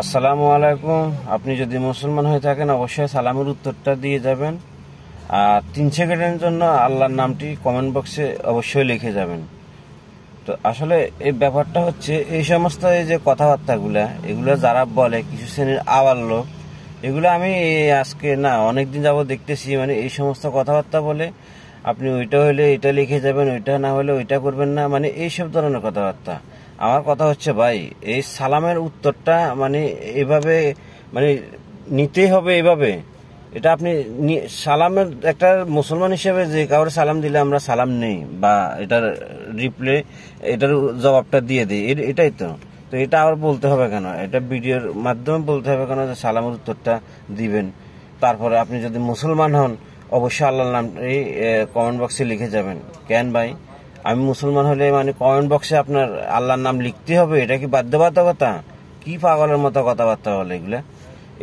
আসসালামু আলাইকুম। আপনি যদি মুসলমান হয়ে থাকেন অবশ্যই সালামের উত্তরটা দিয়ে যাবেন, আর 3 সেকেন্ডের জন্য আল্লাহর নামটি কমেন্ট বক্সে অবশ্যই লিখে যাবেন। তো আসলে এই ব্যাপারটা হচ্ছে, এই সমস্ত এই যে কথাবার্তাগুলা এগুলো যারা বলে কিছু শ্রেণীর আওয়ার লোক, এগুলো আমি আজকে না অনেকদিন যাবত দেখতেছি। মানে এই সমস্ত কথাবার্তা বলে আপনি ওইটা হলে এটা লিখে যাবেন, ওইটা না হলে ওইটা করবেন না, মানে এইসব ধরনের কথাবার্তা। আমার কথা হচ্ছে ভাই, এই সালামের উত্তরটা মানে এভাবে মানে নিতেই হবে এভাবে। এটা আপনি সালামের একটা মুসলমান হিসেবে যে কাউরে সালাম দিলে আমরা সালাম নেই বা এটার রিপ্লে এটার জবাবটা দিয়ে দিই, এটাই তো। তো এটা আবার বলতে হবে কেন? এটা ভিডিওর মাধ্যমে বলতে হবে কেন যে সালামের উত্তরটা দিবেন? তারপরে আপনি যদি মুসলমান হন অবশ্যই আল্লাহর নাম এই কমেন্ট বক্সে লিখে যাবেন। কেন ভাই, আমি মুসলমান হলে মানে কমেন্ট বক্সে আপনার আল্লাহর নাম লিখতে হবে? এটা কি বাধ্যবাধকতা? কি পাগলের মতো কথাবার্তা বলে এগুলা?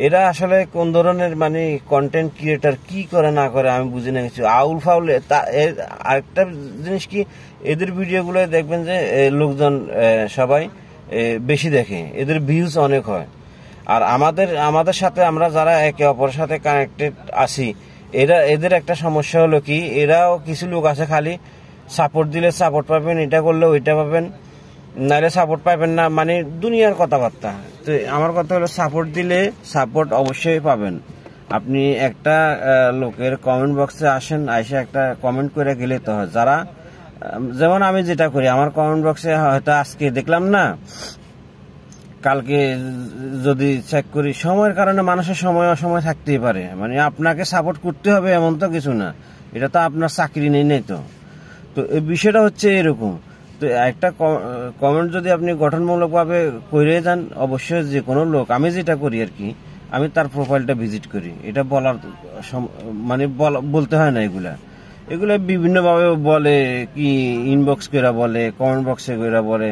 এরা আসলে কোন ধরনের মানে কন্টেন্ট ক্রিয়েটার, কি করে না করে আমি বুঝি না কিছু। আউল ফাউল। আরেকটা জিনিস কি, এদের ভিডিওগুলো দেখবেন যে লোকজন সবাই বেশি দেখে, এদের ভিউজ অনেক হয়। আর আমাদের সাথে আমরা যারা একে অপরের সাথে কানেক্টেড আছি, এদের একটা সমস্যা হলো কি, এরাও কিছু লোক আছে খালি সাপোর্ট দিলে সাপোর্ট পাবেন, এটা করলে ওইটা পাবেন, নাহলে সাপোর্ট পাবেন না, মানে দুনিয়ার কথাবার্তা। তো আমার কথা হলো, সাপোর্ট দিলে সাপোর্ট অবশ্যই পাবেন। আপনি একটা লোকের কমেন্ট বক্সে আসেন, এসে একটা কমেন্ট করে গেলে তো হয়। যারা যেমন আমি যেটা করি, আমার কমেন্ট বক্সে হয়তো আজকে দেখলাম না, কালকে যদি চেক করি। সময়ের কারণে মানুষের সময় অসময় থাকতেই পারে, মানে আপনাকে সাপোর্ট করতে হবে এমন তো কিছু না, এটা তো আপনার চাকরি নেই তো। তো এই বিষয়টা হচ্ছে এরকম। তো একটা কমেন্ট যদি আপনি গঠনমূলকভাবে করে যান, অবশ্যই যে কোনো লোক, আমি যেটা করি আর কি, আমি তার প্রোফাইলটা ভিজিট করি। এটা বলার মানে বলতে হয় না। এগুলা বিভিন্নভাবে বলে, কি ইনবক্স করে বলে, কমেন্ট বক্সে করে বলে,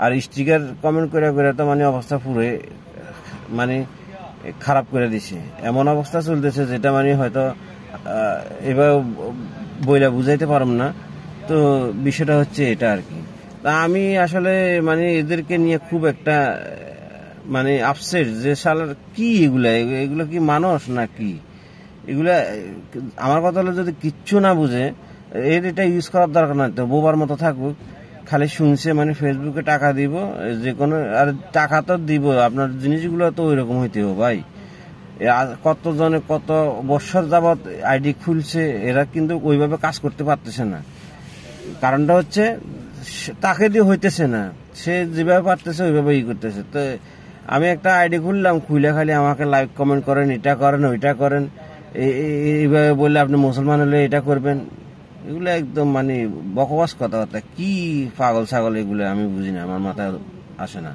আর স্টিকার কমেন্ট করে করে তো মানে অবস্থা পুরো মানে খারাপ করে দিছে। এমন অবস্থা চলতেছে যেটা মানে হয়তো এবার বইলা বুঝাইতে পারম না। তো বিষয়টা হচ্ছে এটা আর কি। তা আমি আসলে মানে এদেরকে নিয়ে খুব একটা মানে আপসেট, যে শালার কি এগুলা কি মানুষ না কি এগুলা? আমার কথা হলো, যদি কিচ্ছু না বুঝে এটা ইউজ করার দরকার নাই তো, বোবার মতো থাকুক। খালি শুনছে মানে ফেসবুকে টাকা দিব যে কোনো, আর টাকা তো দিব, আপনার জিনিসগুলো তো ওই রকম হইতে হবে ভাই। কতজনে কত বছর যাবৎ আইডি খুলছে, এরা কিন্তু ওইভাবে কাজ করতে পারতেছে না। কারণটা হচ্ছে তাকে দিয়ে হইতেছে না, সে যেভাবে পারতেছে ওইভাবে করতেছে। তো আমি একটা আইডি খুললাম, খুলে খালি আমাকে লাইক কমেন্ট করেন, এটা করেন ওইটা করেন, এইভাবে বললে আপনি মুসলমান হলে এটা করবেন। এগুলো একদম মানে বকবাস কথাবার্তা। কি পাগল ছাগল এগুলো আমি বুঝি না, আমার মাথায় আসে না।